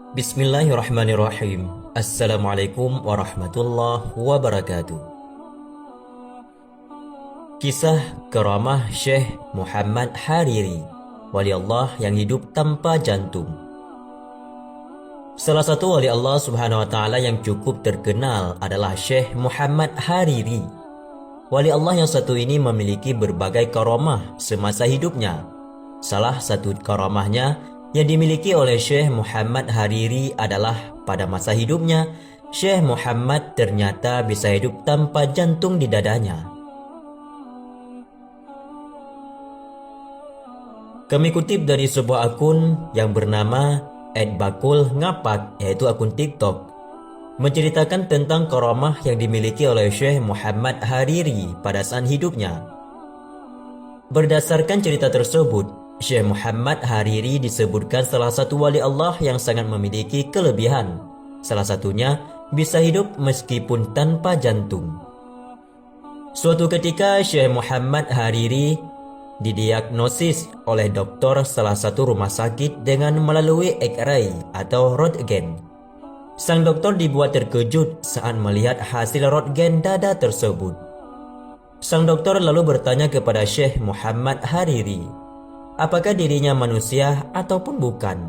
Bismillahirrahmanirrahim. Assalamualaikum warahmatullahi wabarakatuh. Kisah karamah Syekh Muhammad Hariri, wali Allah yang hidup tanpa jantung. Salah satu wali Allah subhanahu wa ta'ala yang cukup terkenal adalah Syekh Muhammad Hariri. Wali Allah yang satu ini memiliki berbagai karamah semasa hidupnya. Salah satu karamahnya yang dimiliki oleh Syekh Muhammad Hariri adalah pada masa hidupnya, Syekh Muhammad ternyata bisa hidup tanpa jantung di dadanya. Kami kutip dari sebuah akun yang bernama @bakul_ngapak, yaitu akun TikTok, menceritakan tentang karamah yang dimiliki oleh Syekh Muhammad Hariri pada saat hidupnya. Berdasarkan cerita tersebut, Syekh Muhammad Hariri disebutkan salah satu wali Allah yang sangat memiliki kelebihan. Salah satunya bisa hidup meskipun tanpa jantung. Suatu ketika Syekh Muhammad Hariri didiagnosis oleh dokter salah satu rumah sakit dengan melalui X-ray atau Röntgen. Sang dokter dibuat terkejut saat melihat hasil Röntgen dada tersebut. Sang dokter lalu bertanya kepada Syekh Muhammad Hariri, apakah dirinya manusia ataupun bukan?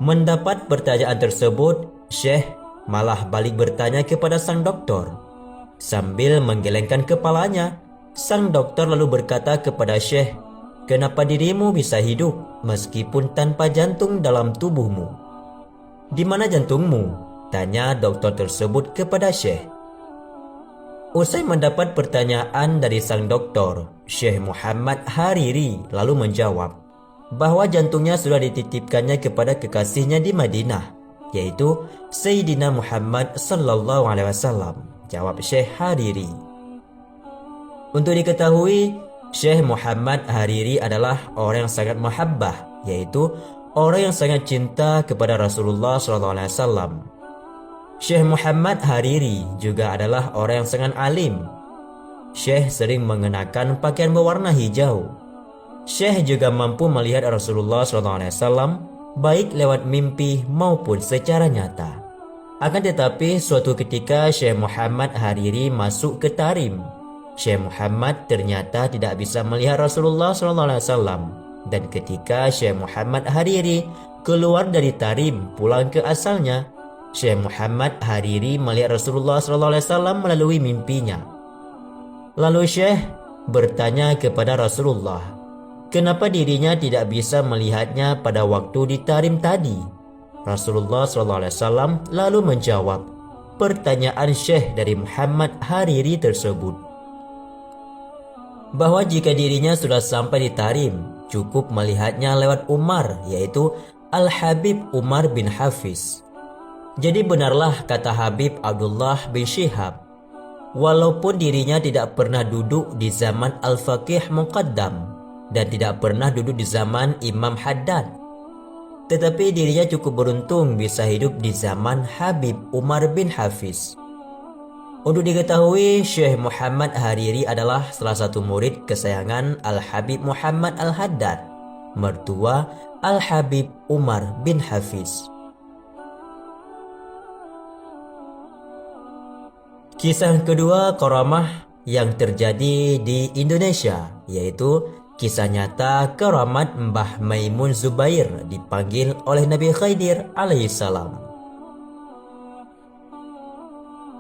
Mendapat pertanyaan tersebut, Syekh malah balik bertanya kepada sang dokter. Sambil menggelengkan kepalanya, sang dokter lalu berkata kepada Syekh, kenapa dirimu bisa hidup meskipun tanpa jantung dalam tubuhmu? Di mana jantungmu? Tanya dokter tersebut kepada Syekh. Usai mendapat pertanyaan dari sang dokter, Syekh Muhammad Hariri lalu menjawab bahwa jantungnya sudah dititipkannya kepada kekasihnya di Madinah, yaitu Sayyidina Muhammad sallallahu alaihi wasallam. Jawab Syekh Hariri. Untuk diketahui, Syekh Muhammad Hariri adalah orang yang sangat mahabbah, yaitu orang yang sangat cinta kepada Rasulullah sallallahu alaihi wasallam. Syekh Muhammad Hariri juga adalah orang yang sangat alim. Syekh sering mengenakan pakaian berwarna hijau. Syekh juga mampu melihat Rasulullah SAW baik lewat mimpi maupun secara nyata. Akan tetapi suatu ketika Syekh Muhammad Hariri masuk ke Tarim. Syekh Muhammad ternyata tidak bisa melihat Rasulullah SAW. Dan ketika Syekh Muhammad Hariri keluar dari Tarim pulang ke asalnya, Syekh Muhammad Hariri melihat Rasulullah SAW melalui mimpinya. Lalu Syekh bertanya kepada Rasulullah, kenapa dirinya tidak bisa melihatnya pada waktu di Tarim tadi? Rasulullah SAW lalu menjawab pertanyaan Syekh dari Muhammad Hariri tersebut, bahwa jika dirinya sudah sampai di Tarim, cukup melihatnya lewat Umar, yaitu Al-Habib Umar bin Hafiz. Jadi benarlah kata Habib Abdullah bin Syihab, walaupun dirinya tidak pernah duduk di zaman Al-Faqih Muqaddam dan tidak pernah duduk di zaman Imam Haddad, tetapi dirinya cukup beruntung bisa hidup di zaman Habib Umar bin Hafiz. Untuk diketahui, Syekh Muhammad Hariri adalah salah satu murid kesayangan Al-Habib Muhammad Al-Haddad, mertua Al-Habib Umar bin Hafiz. Kisah kedua karamah yang terjadi di Indonesia, yaitu kisah nyata karamat Mbah Maimun Zubair dipanggil oleh Nabi Khidir alaihissalam.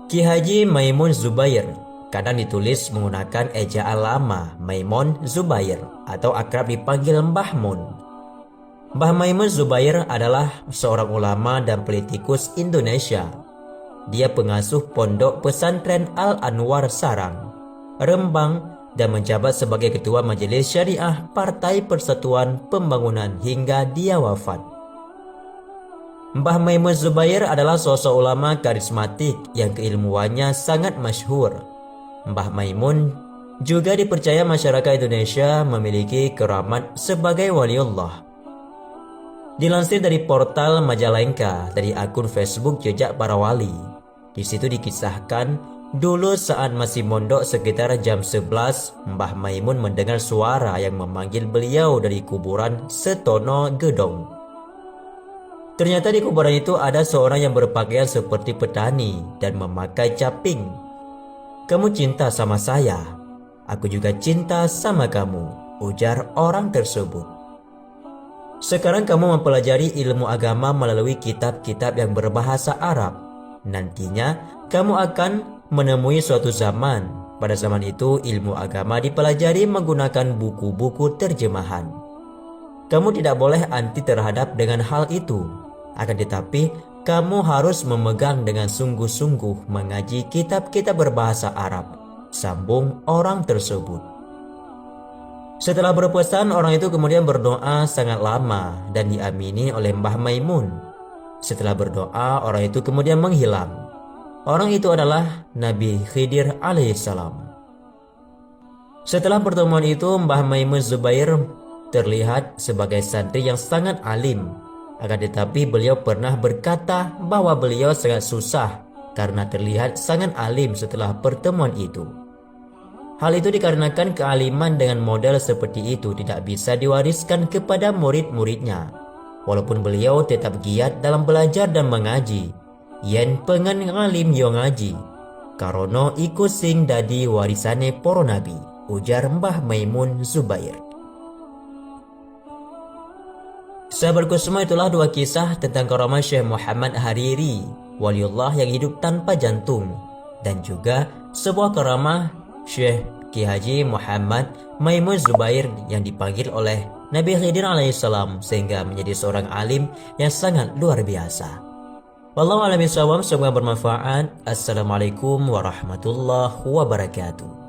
Ki Haji Maimun Zubair kadang ditulis menggunakan ejaan lama Maimun Zubair atau akrab dipanggil Mbah Mun. Mbah Maimun Zubair adalah seorang ulama dan politikus Indonesia. Dia pengasuh pondok pesantren Al-Anwar Sarang, Rembang, dan menjabat sebagai ketua Majelis Syariah Partai Persatuan Pembangunan hingga dia wafat. Mbah Maimun Zubair adalah sosok ulama karismatik yang keilmuannya sangat masyhur. Mbah Maimun juga dipercaya masyarakat Indonesia memiliki keramat sebagai waliullah. Dilansir dari portal Majalengka dari akun Facebook Jejak Para Wali, di situ dikisahkan dulu saat masih mondok sekitar jam 11, Mbah Maimun mendengar suara yang memanggil beliau dari kuburan Setono Gedong. Ternyata di kuburan itu ada seorang yang berpakaian seperti petani dan memakai caping. "Kamu cinta sama saya, aku juga cinta sama kamu," ujar orang tersebut. "Sekarang kamu mempelajari ilmu agama melalui kitab-kitab yang berbahasa Arab. Nantinya kamu akan menemui suatu zaman. Pada zaman itu ilmu agama dipelajari menggunakan buku-buku terjemahan. Kamu tidak boleh anti terhadap dengan hal itu. Akan tetapi kamu harus memegang dengan sungguh-sungguh mengaji kitab-kitab berbahasa Arab," sambung orang tersebut. Setelah berpesan, orang itu kemudian berdoa sangat lama dan diamini oleh Mbah Maimun. Setelah berdoa, orang itu kemudian menghilang. Orang itu adalah Nabi Khidir alaihissalam. Setelah pertemuan itu, Mbah Maimun Zubair terlihat sebagai santri yang sangat alim. Akan tetapi beliau pernah berkata bahwa beliau sangat susah karena terlihat sangat alim setelah pertemuan itu. Hal itu dikarenakan kealiman dengan model seperti itu tidak bisa diwariskan kepada murid-muridnya. Walaupun beliau tetap giat dalam belajar dan mengaji, yen pengen ngalim yo ngaji, karono iku sing dadi warisane para nabi, ujar Mbah Maimun Zubair. Sahabatku semua, itulah dua kisah tentang karamah Syekh Muhammad Hariri, waliullah yang hidup tanpa jantung, dan juga sebuah karamah Syekh Ki Haji Muhammad Maimun Zubair yang dipanggil oleh Nabi Khidir alaihissalam sehingga menjadi seorang alim yang sangat luar biasa. Wallahu a'lam bishawab, semoga bermanfaat. Assalamualaikum warahmatullahi wabarakatuh.